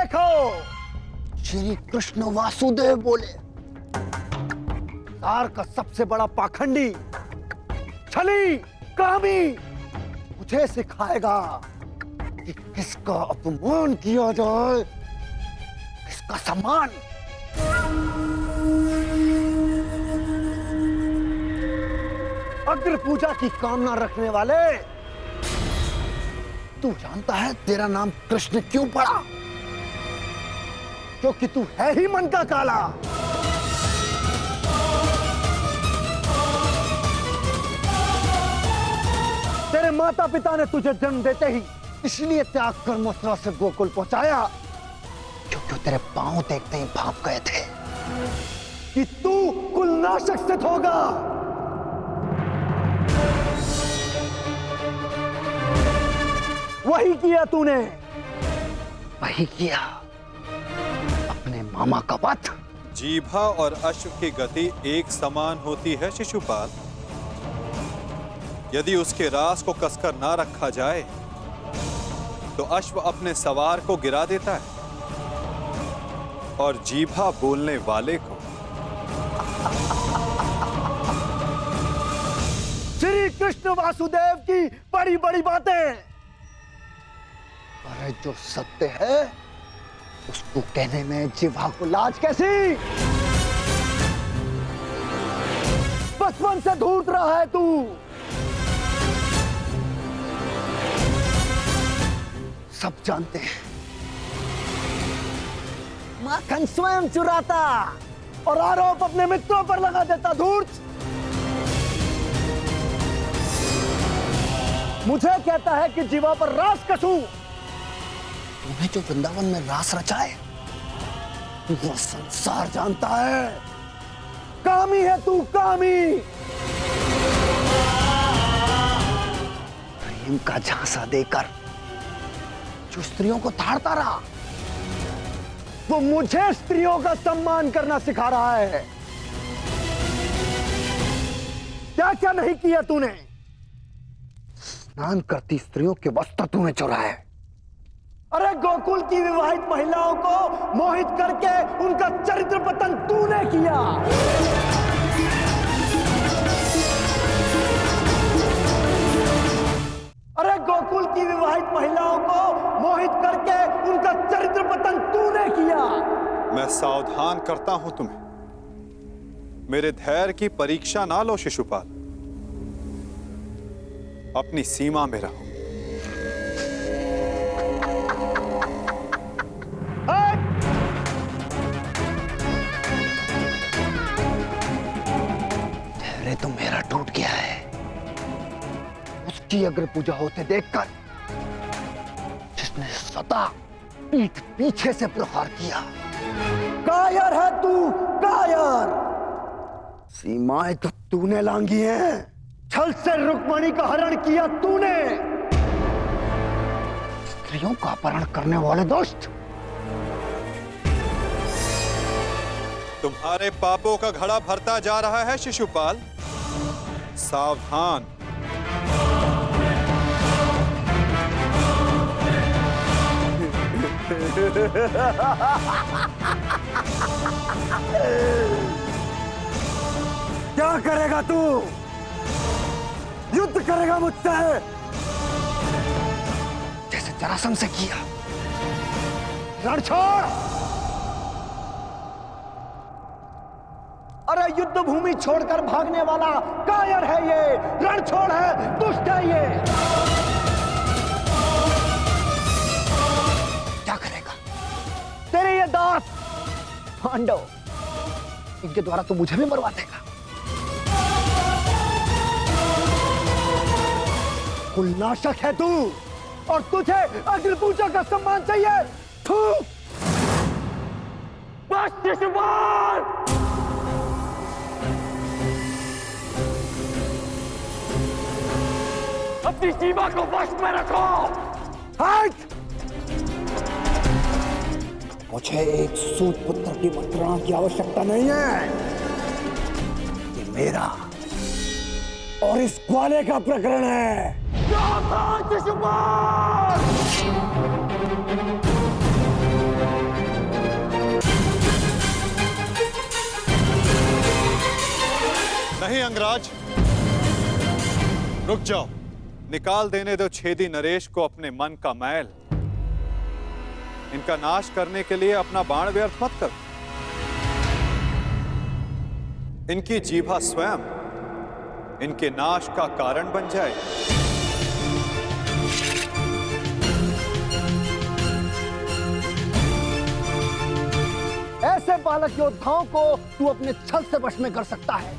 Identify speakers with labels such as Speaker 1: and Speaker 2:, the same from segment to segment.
Speaker 1: देखो, श्री कृष्ण वासुदेव बोले, तार का सबसे बड़ा पाखंडी, छली, कामी मुझे सिखाएगा कि किसका अपमान किया जाए, किसका सम्मान। अग्र पूजा की कामना रखने वाले, तू जानता है तेरा नाम कृष्ण क्यों पड़ा? क्योंकि तू है ही मन का काला। तेरे माता पिता ने तुझे जन्म देते ही इसलिए त्याग कर मथुरा से गोकुल पहुंचाया, क्योंकि तेरे पांव देखते ही भाप गए थे कि तू कुलनाशक सिद्ध होगा। वही किया तूने, वही किया, अपने मामा का वध।
Speaker 2: जीभा और अश्व की गति एक समान होती है शिशुपाल। यदि उसके रास को कसकर ना रखा जाए तो अश्व अपने सवार को गिरा देता है और जीभा बोलने वाले को।
Speaker 1: श्री कृष्ण वासुदेव की बड़ी बड़ी बातें, अरे जो सत्य है उसको कहने में जीभा को लाज कैसी? बचपन से धूर्त रहा है तू। सब जानते हैं माखन स्वयं चुराता और आरोप अपने मित्रों पर लगा देता। धूर्त मुझे कहता है कि जीवा पर रास कसूं। तूने जो वृंदावन में रास रचा है वो संसार जानता है। कामी है तू, कामी। प्रेम का झांसा देकर जो स्त्रियों को ताड़ता रहा, वो मुझे स्त्रियों का सम्मान करना सिखा रहा है। क्या क्या नहीं किया तूने? स्नान करती स्त्रियों के वस्त्र तूने चुराए। अरे गोकुल की विवाहित महिलाओं को मोहित करके उनका चरित्र पतन तूने किया। अरे गोकुल की विवाहित महिलाओं को मोहित करके उनका चरित्र पतन तूने किया।
Speaker 2: मैं सावधान करता हूं तुम्हें, मेरे धैर्य की परीक्षा ना लो शिशुपाल, अपनी सीमा में रहो। धैर्य तो मेरा टूट गया है उसकी अग्र पूजा होते देखकर, जिसने सदा पीठ पीछे से प्रहार किया। कायर है तू, कायर। सीमाएं तो तूने लांघी हैं। छल से रुक्मणी का हरण किया तूने। स्त्रियों का अपहरण करने वाले दुष्ट। तुम्हारे पापों का घड़ा भरता जा रहा है शिशुपाल, सावधान।
Speaker 1: क्या करेगा तू? युद्ध करेगा मुझसे जैसे जरासंध से किया? रण छोड़। अरे युद्ध भूमि छोड़कर भागने वाला कायर है ये, रण छोड़ है, दुष्ट है ये। क्या करेगा तेरे ये दास पांडव? इनके द्वारा तो मुझे भी मरवा देगा। कुलनाशक है तू और तुझे अग्नि पूजा का सम्मान चाहिए। थू। बस शिशुपाल। अपनी सीमा को वश में रखो। हट। मुझे एक सूत पुत्र की मंत्रणा की आवश्यकता नहीं है। ये मेरा और इस ग्वाले का प्रकरण है। शिशुपाल!
Speaker 3: अंगराज, रुक जाओ। निकाल देने दो छेदी नरेश को अपने मन का मैल। इनका नाश करने के लिए अपना बाण व्यर्थ मत कर। इनकी जीभा स्वयं इनके नाश का कारण बन जाए।
Speaker 2: ऐसे बालक योद्धाओं को तू अपने छल से वश में कर सकता है,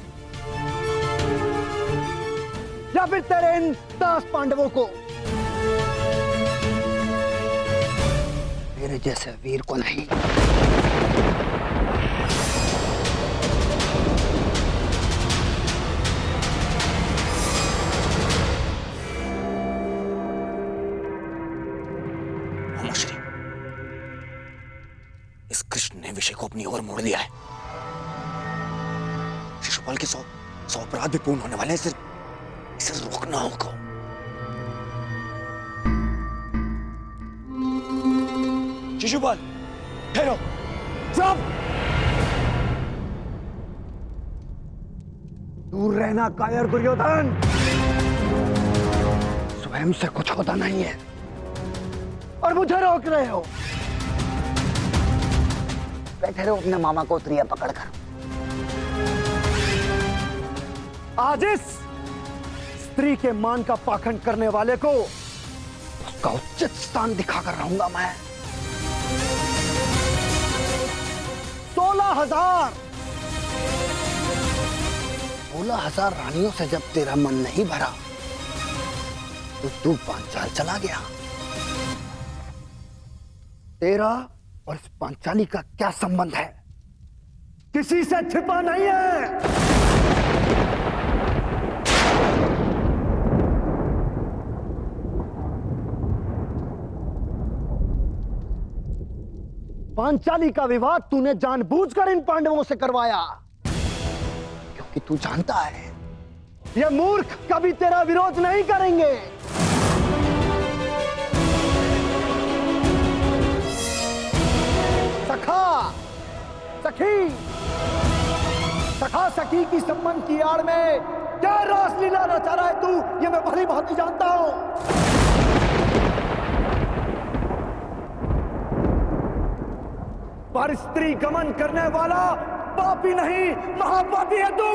Speaker 2: या फिर तेरे इन 10 पांडवों को। मेरे जैसे वीर को नहीं।
Speaker 4: श्री, इस कृष्ण ने विषय को अपनी ओर मोड़ लिया है। शिशुपाल के 100 अपराध भी पूर्ण होने वाले हैं। इसे रोकना होगा। शिशुपाल, ठहरो।
Speaker 2: चुप! दूर रहना कायर दुर्योधन। स्वयं से कुछ होता नहीं है और मुझे रोक रहे हो। बैठे रहो अपने मामा को उतरिया पकड़कर। आज इस स्त्री के मान का पाखंड करने वाले को उसका उचित स्थान दिखाकर रहूंगा मैं। 16,000 रानियों से जब तेरा मन नहीं भरा तो तू पांचाल चला गया। तेरा और इस पांचाली का क्या संबंध है? किसी से छिपा नहीं है। पांचाली का विवाद तूने जानबूझकर इन पांडवों से करवाया, क्योंकि तू जानता है ये मूर्ख कभी तेरा विरोध नहीं करेंगे। सखा सखी की संबंध की आड़ में क्या रासलीला रचा रहा है तू, ये मैं भली भांति जानता हूं। पर स्त्री गमन करने वाला पापी नहीं, महापापी है तू।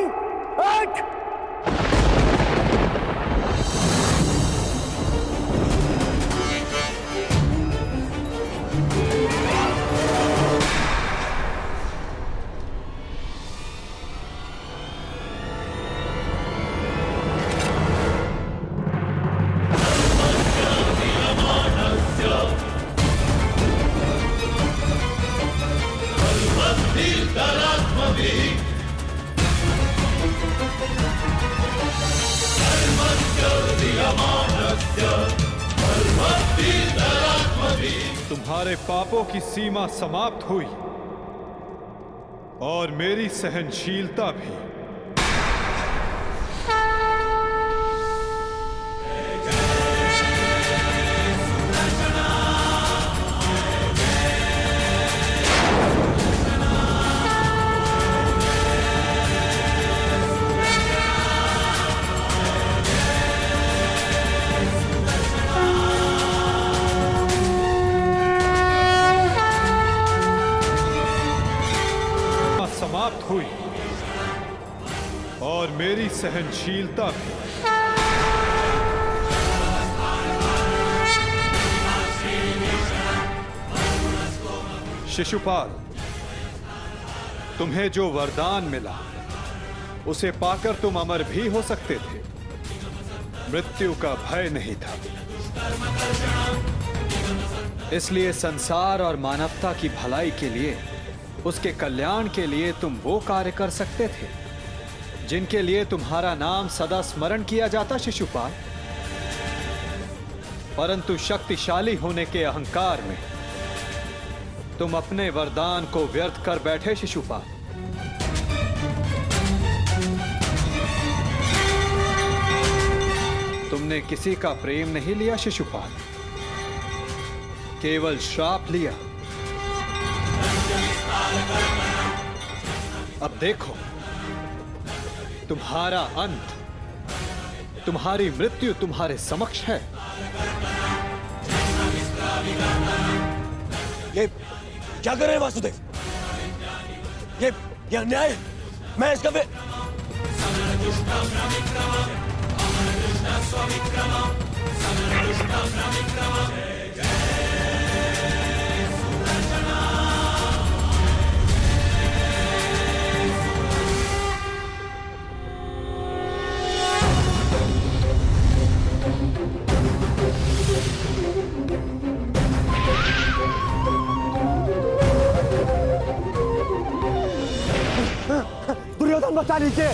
Speaker 3: तुम्हारे पापों की सीमा समाप्त हुई और मेरी सहनशीलता भी। समाप्त हुई और मेरी सहनशीलता भी। शिशुपाल, तुम्हें जो वरदान मिला उसे पाकर तुम अमर भी हो सकते थे। मृत्यु का भय नहीं था। इसलिए संसार और मानवता की भलाई के लिए, उसके कल्याण के लिए तुम वो कार्य कर सकते थे जिनके लिए तुम्हारा नाम सदा स्मरण किया जाता शिशुपाल। परंतु शक्तिशाली होने के अहंकार में तुम अपने वरदान को व्यर्थ कर बैठे शिशुपाल। तुमने किसी का प्रेम नहीं लिया शिशुपाल, केवल श्राप लिया। अब देखो, तुम्हारा अंत, तुम्हारी मृत्यु तुम्हारे समक्ष है।
Speaker 4: ये क्या कर रहे हैं वासुदेव? ये अन्याय है। मैं इसका
Speaker 1: दुर्योधन बचा लीजिए।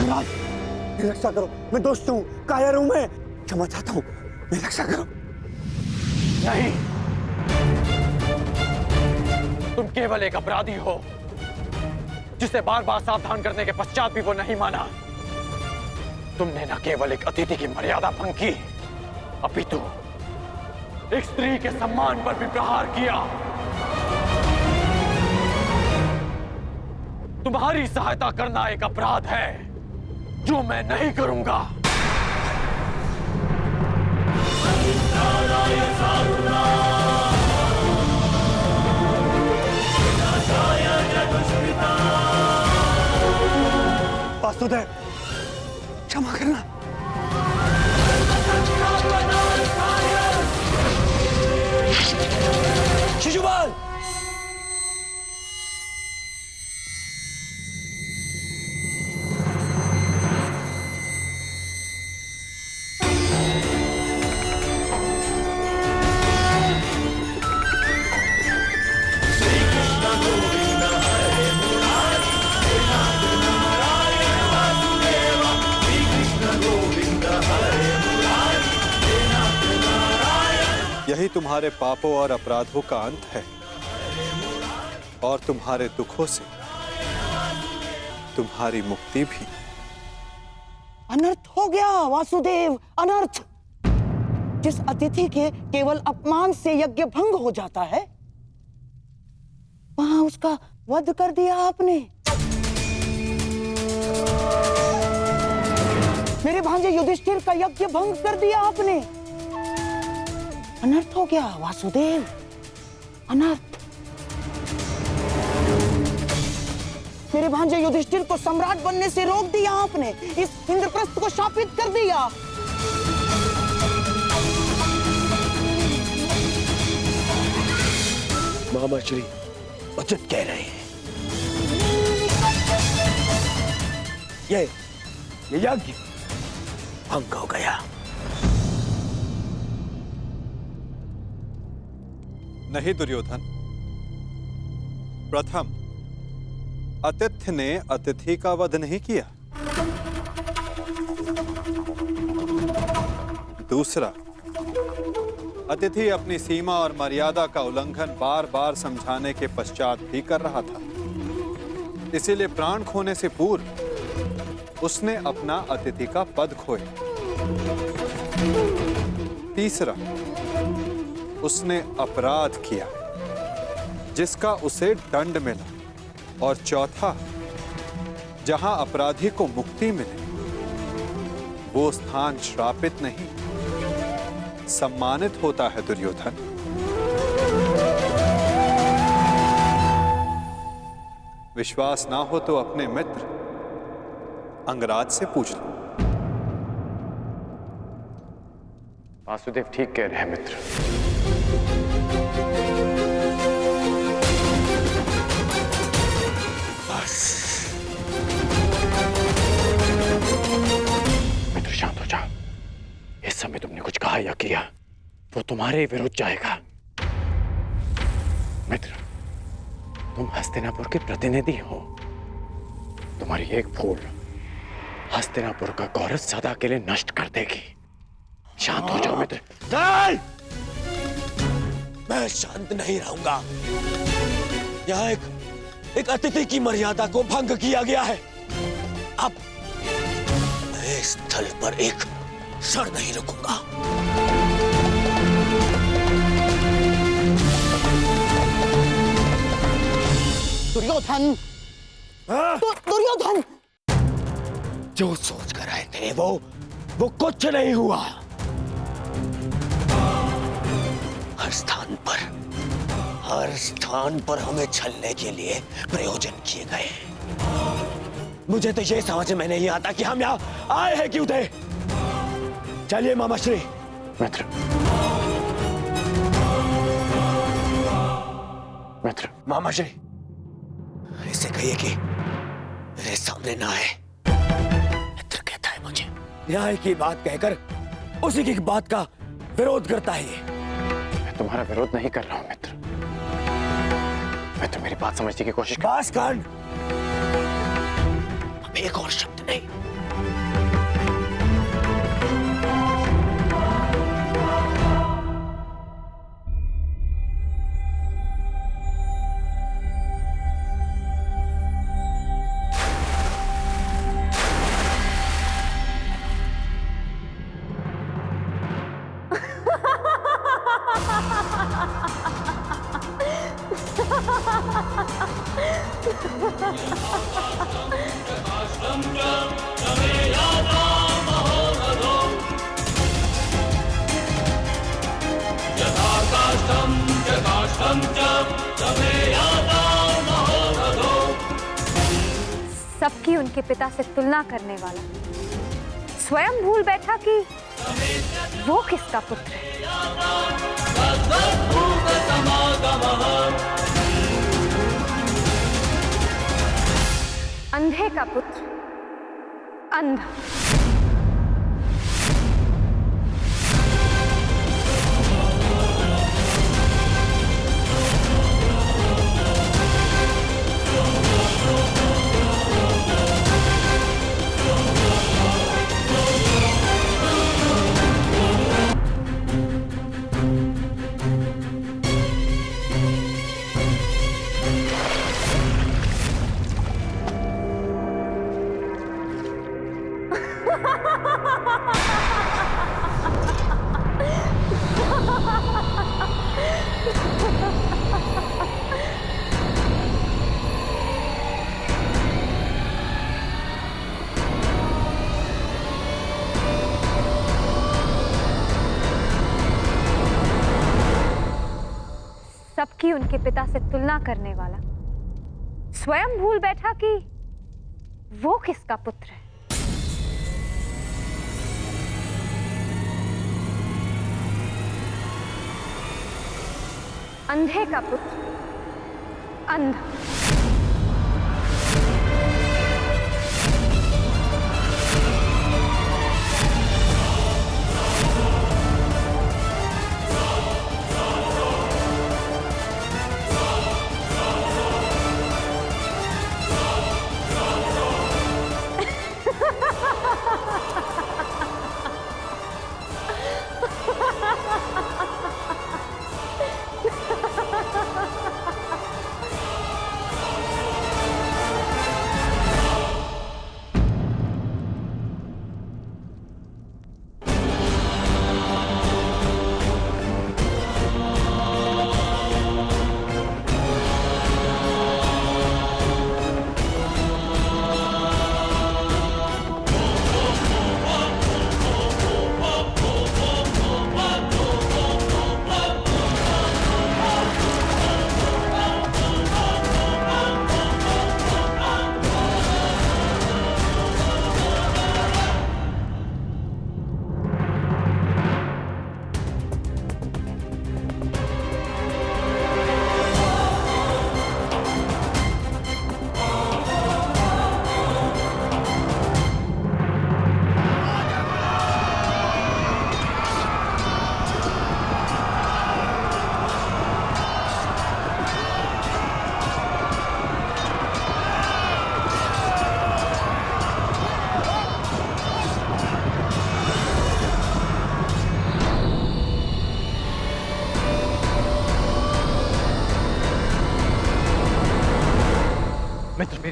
Speaker 1: महाराज, मेरी रक्षा करो, मैं दोस्त हूँ, कायर हूँ मैं, क्षमा चाहता हूँ, मेरी रक्षा करो।
Speaker 5: नहीं, तुम केवल एक अपराधी हो जिसे बार बार सावधान करने के पश्चात भी वो नहीं माना। तुमने न केवल एक अतिथि की मर्यादा भंग की, अपितु एक स्त्री के सम्मान पर भी प्रहार किया। तुम्हारी सहायता करना एक अपराध है जो मैं नहीं करूंगा।
Speaker 1: वासुदेव, क्षमा करना।
Speaker 4: शिशुपाल!
Speaker 3: यही तुम्हारे पापों और अपराधों का अंत है, और तुम्हारे दुखों से तुम्हारी मुक्ति भी।
Speaker 6: अनर्थ हो गया वासुदेव, अनर्थ। जिस अतिथि के केवल अपमान से यज्ञ भंग हो जाता है, वहां उसका वध कर दिया आपने। मेरे भांजे युधिष्ठिर का यज्ञ भंग कर दिया आपने। अनर्थ हो गया वासुदेव, अनर्थ। मेरे भांजे युधिष्ठिर को सम्राट बनने से रोक दिया आपने, इस इंद्रप्रस्थ को शापित कर दिया।
Speaker 4: मामा श्री उचित कह रहे हैं। ये यज्ञ भंग हो गया।
Speaker 3: नहीं दुर्योधन, प्रथम आतिथ्य ने अतिथि का वध नहीं किया। दूसरा, अतिथि अपनी सीमा और मर्यादा का उल्लंघन बार बार समझाने के पश्चात भी कर रहा था, इसीलिए प्राण खोने से पूर्व उसने अपना अतिथि का पद खोया। तीसरा, उसने अपराध किया जिसका उसे दंड मिला। और चौथा, जहां अपराधी को मुक्ति मिले वो स्थान श्रापित नहीं, सम्मानित होता है दुर्योधन। विश्वास ना हो तो अपने मित्र अंगराज से पूछ लो।
Speaker 5: वासुदेव ठीक कह रहे हैं मित्र। मित्र शांत हो जाओ। इस समय तुमने कुछ कहा या किया वो तुम्हारे विरुद्ध जाएगा। मित्र, तुम हस्तिनापुर के प्रतिनिधि हो। तुम्हारी एक भूल हस्तिनापुर का गौरव सदा के लिए नष्ट कर देगी। शांत हो जाओ मित्र।
Speaker 4: नहीं! मैं शांत नहीं रहूंगा। यहाँ एक एक अतिथि की मर्यादा को भंग किया गया है। अब मैं इस स्थल पर एक क्षण नहीं रुकूंगा।
Speaker 6: दुर्योधन,
Speaker 4: हाँ?
Speaker 6: दुर्योधन,
Speaker 4: जो सोच कर आए थे वो कुछ नहीं हुआ। हर स्थान पर हमें छलने के लिए प्रयोजन किए गए। मुझे तो ये समझ में नहीं आता कि हम यहाँ आए हैं क्यों थे। चलिए मामाश्री।
Speaker 5: मित्र, मित्र,
Speaker 4: मामाश्री, इसे कहिए कि मेरे सामने ना आए। मित्र कहता है मुझे। न्याय की बात कहकर उसी की बात का विरोध करता है ये।
Speaker 5: मैं तुम्हारा विरोध नहीं कर रहा हूं मित्र। मैं तो मेरी बात समझने की कोशिश
Speaker 4: बस कर। अब एक और शब्द नहीं।
Speaker 7: सबकी उनके पिता से तुलना करने वाला स्वयं भूल बैठा कि वो किसका पुत्र है। अंधे का पुत्र अंधा। सबकी उनके पिता से तुलना करने वाला स्वयं भूल बैठा कि वो किसका पुत्र है। अंधे का पुत्र अंधा।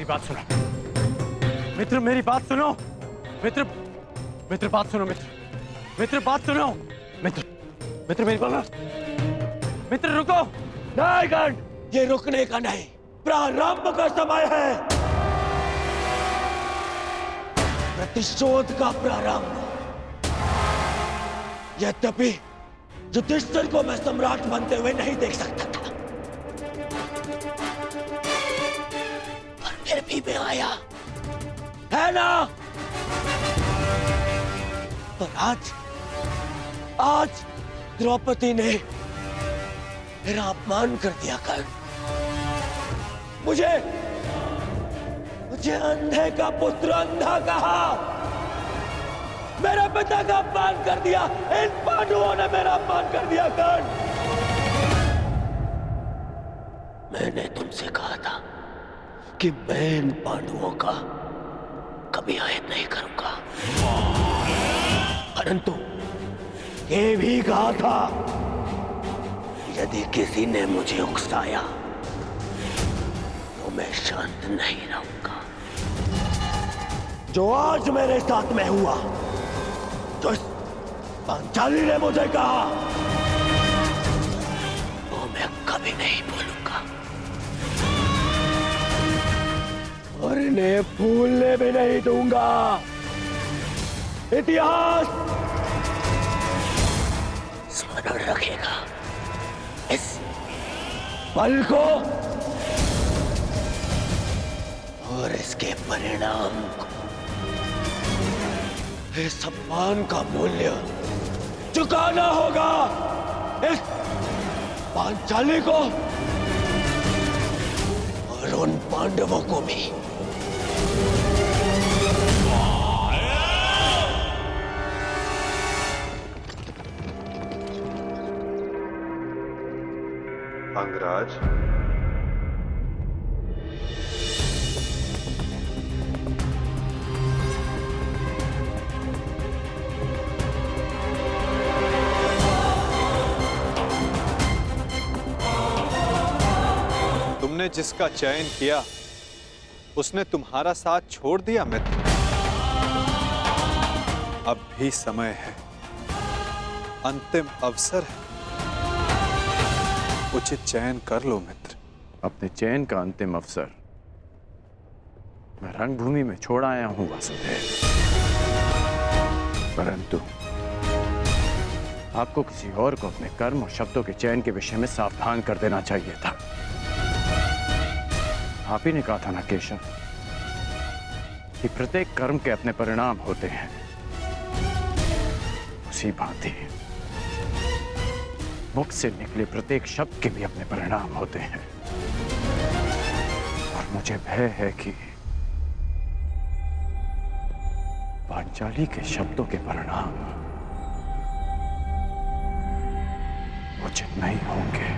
Speaker 5: बात सुनो मित्र, मेरी बात सुनो मित्र, मित्र बात सुनो मित्र, मित्र बात सुनो मित्र, मित्र मेरी बात, मित्र रुको।
Speaker 4: नहीं गण, ये रुकने का नहीं, प्रारंभ का समय है, प्रतिशोध का प्रारंभ। यद्यपि युधिष्ठिर को मैं सम्राट बनते हुए नहीं देख सकता था, पर फिर भी मैं आया, है ना? पर आज द्रौपदी ने मेरा अपमान कर दिया कर। मुझे अंधे का पुत्र अंधा कहा, मेरे पिता का अपमान कर दिया, इन पांडवों ने मेरा अपमान कर दिया कर। मैंने तुमसे कहा था कि मैं इन पांडवों का कभी आयत नहीं करूंगा, परंतु ये भी कहा था यदि किसी ने मुझे उकसाया तो मैं शांत नहीं रहूंगा। जो आज मेरे साथ में हुआ, जो पांचाली ने मुझे कहा, वो मैं कभी नहीं भूलूंगा और इन्हें भूलने भी नहीं दूंगा। इतिहास स्मरण रखेगा इस पल को और इसके परिणाम को। इस सम्मान का मूल्य चुकाना होगा इस पांचाली को और उन पांडवों को भी।
Speaker 8: अंगराज, तुमने जिसका चयन किया उसने तुम्हारा साथ छोड़ दिया मित्र। अब भी समय है, अंतिम अवसर है, उचित चयन कर लो मित्र।
Speaker 9: अपने चयन का अंतिम अवसर मैं रंगभूमि में छोड़ आया हूं वासुदेव, परंतु आपको किसी और को अपने कर्म और शब्दों के चयन के विषय में सावधान कर देना चाहिए था। आप ही ने कहा था ना केशव कि प्रत्येक कर्म के अपने परिणाम होते हैं, उसी भांति मुख से निकले प्रत्येक शब्द के भी अपने परिणाम होते हैं। और मुझे भय है कि पांचाली के शब्दों के परिणाम उचित नहीं होंगे।